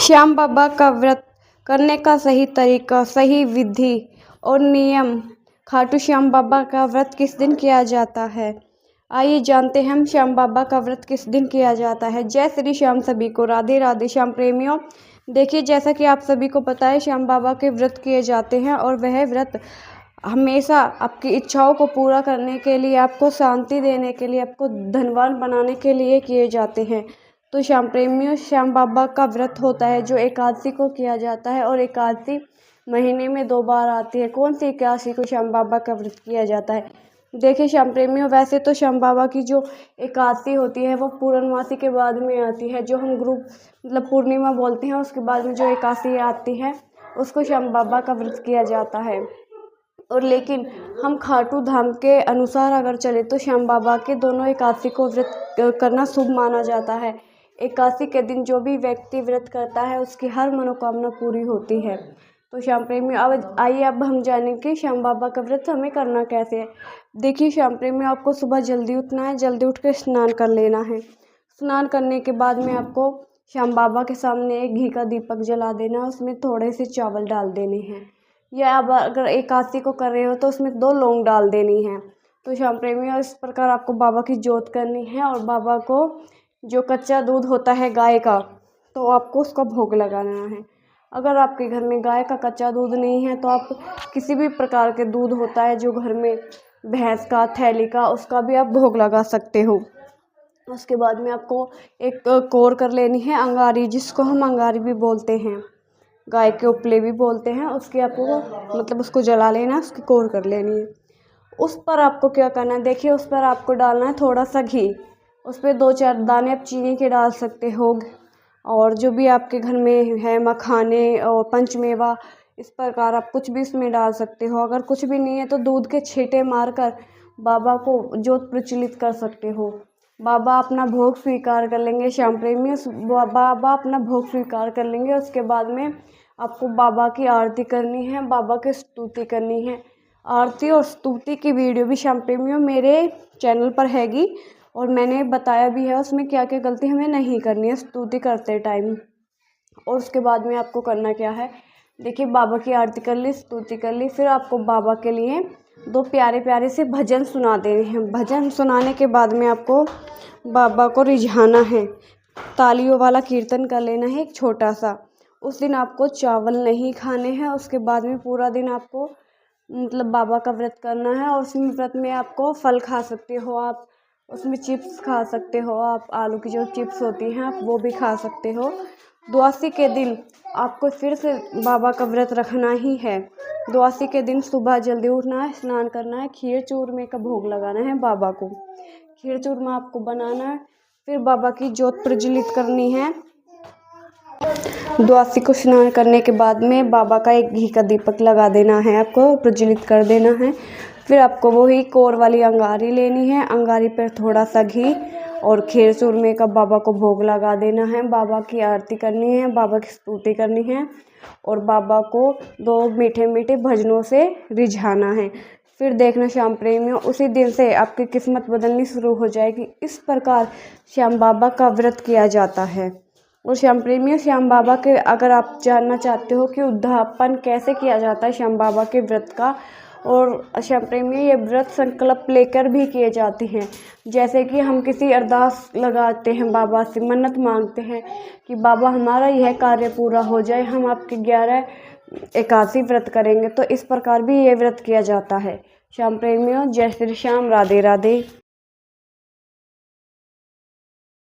श्याम बाबा का व्रत करने का सही तरीका, सही विधि और नियम। खाटू श्याम बाबा का व्रत किस दिन किया जाता है? आइए जानते हैं हम श्याम बाबा का व्रत किस दिन किया जाता है। जय श्री श्याम सभी को, राधे राधे श्याम प्रेमियों। देखिए, जैसा कि आप सभी को पता है, श्याम बाबा के व्रत किए जाते हैं और वह व्रत हमेशा आपकी इच्छाओं को पूरा करने के लिए, आपको शांति देने के लिए, आपको धनवान बनाने के लिए किए जाते हैं। तो श्याम प्रेमियों, श्याम बाबा का व्रत होता है जो एकादशी को किया जाता है और एकादशी महीने में 2 बार आती है। कौन सी एकादशी को श्याम बाबा का व्रत किया जाता है? देखिए श्याम प्रेमियों, वैसे तो श्याम बाबा की जो एकादशी होती है वो पूर्णमासी के बाद में आती है, जो हम पूर्णिमा बोलते हैं। उसके बाद में जो एकादशी आती है उसको श्याम बाबा का व्रत किया जाता है। और लेकिन हम खाटू धाम के अनुसार अगर चले तो श्याम बाबा के दोनों एकादशी को व्रत करना शुभ माना जाता है। एकादशी के दिन जो भी व्यक्ति व्रत करता है उसकी हर मनोकामना पूरी होती है। तो श्याम प्रेमी, अब आइए अब हम जानें कि श्याम बाबा का व्रत हमें करना कैसे है। देखिए श्याम प्रेमी, आपको सुबह जल्दी उठना है, जल्दी उठ कर स्नान कर लेना है। स्नान करने के बाद में आपको श्याम बाबा के सामने एक घी का दीपक जला देना है, उसमें थोड़े से चावल डाल देने हैं। या अब अगर एकादशी को कर रहे हो तो उसमें 2 लौंग डाल देनी है। तो श्याम प्रेमी, इस प्रकार आपको बाबा की जोत करनी है और बाबा को जो कच्चा दूध होता है गाय का, तो आपको उसका भोग लगाना है। अगर आपके घर में गाय का कच्चा दूध नहीं है तो आप किसी भी प्रकार के दूध होता है जो घर में भैंस का, थैली का, उसका भी आप भोग लगा सकते हो। उसके बाद में आपको एक कोर कर लेनी है, अंगारी, जिसको हम अंगारी भी बोलते हैं, गाय के उपले भी बोलते हैं। उसकी आपको उसको जला लेना, उसकी कोर कर लेनी है। उस पर आपको क्या करना है, देखिए उस पर आपको डालना है थोड़ा सा घी। उस पर 2-4 दाने आप चीनी के डाल सकते हो, और जो भी आपके घर में है, मखाने और पंचमेवा, इस प्रकार आप कुछ भी इसमें डाल सकते हो। अगर कुछ भी नहीं है तो दूध के छींटे मारकर बाबा को ज्योत प्रज्वलित कर सकते हो। बाबा अपना भोग स्वीकार कर लेंगे। श्याम प्रेमी, बाबा अपना भोग स्वीकार कर लेंगे। उसके बाद में आपको बाबा की आरती करनी है, बाबा की स्तुति करनी है। आरती और स्तुति की वीडियो भी श्याम प्रेमियों मेरे चैनल पर हैगी, और मैंने बताया भी है उसमें क्या क्या गलती हमें नहीं करनी है स्तुति करते टाइम। और उसके बाद में आपको करना क्या है, देखिए बाबा की आरती कर ली, स्तुति कर ली, फिर आपको बाबा के लिए 2 प्यारे प्यारे से भजन सुना देने हैं। भजन सुनाने के बाद में आपको बाबा को रिझाना है, तालियों वाला कीर्तन कर लेना है एक छोटा सा। उस दिन आपको चावल नहीं खाने हैं। उसके बाद में पूरा दिन आपको बाबा का व्रत करना है। और उसमें व्रत में आपको फल खा सकते हो, आप उसमें चिप्स खा सकते हो, आप आलू की जो चिप्स होती हैं आप वो भी खा सकते हो। द्वादशी के दिन आपको फिर से बाबा का व्रत रखना ही है। द्वादशी के दिन सुबह जल्दी उठना है, स्नान करना है, खीर चूरमे का भोग लगाना है बाबा को। खीर चूरमा आपको बनाना है, फिर बाबा की ज्योत प्रज्वलित करनी है। द्वादशी को स्नान करने के बाद में बाबा का एक घी का दीपक लगा देना है, आपको प्रज्वलित कर देना है। फिर आपको वही कोर वाली अंगारी लेनी है, अंगारी पर थोड़ा सा घी और खीर चूरमे का बाबा को भोग लगा देना है। बाबा की आरती करनी है, बाबा की स्तुति करनी है और बाबा को 2 मीठे मीठे भजनों से रिझाना है। फिर देखना श्याम प्रेमियों, उसी दिन से आपकी किस्मत बदलनी शुरू हो जाएगी। इस प्रकार श्याम बाबा का व्रत किया जाता है। और श्याम प्रेमियों, श्याम बाबा के अगर आप जानना चाहते हो कि उद्यापन कैसे किया जाता है श्याम बाबा के व्रत का, और श्याम प्रेमियों ये व्रत संकल्प लेकर भी किए जाते हैं। जैसे कि हम किसी अरदास लगाते हैं, बाबा से मन्नत मांगते हैं कि बाबा हमारा यह कार्य पूरा हो जाए, हम आपके 11 एकादशी व्रत करेंगे। तो इस प्रकार भी ये व्रत किया जाता है। श्याम प्रेमियों, जय श्री श्याम, राधे राधे।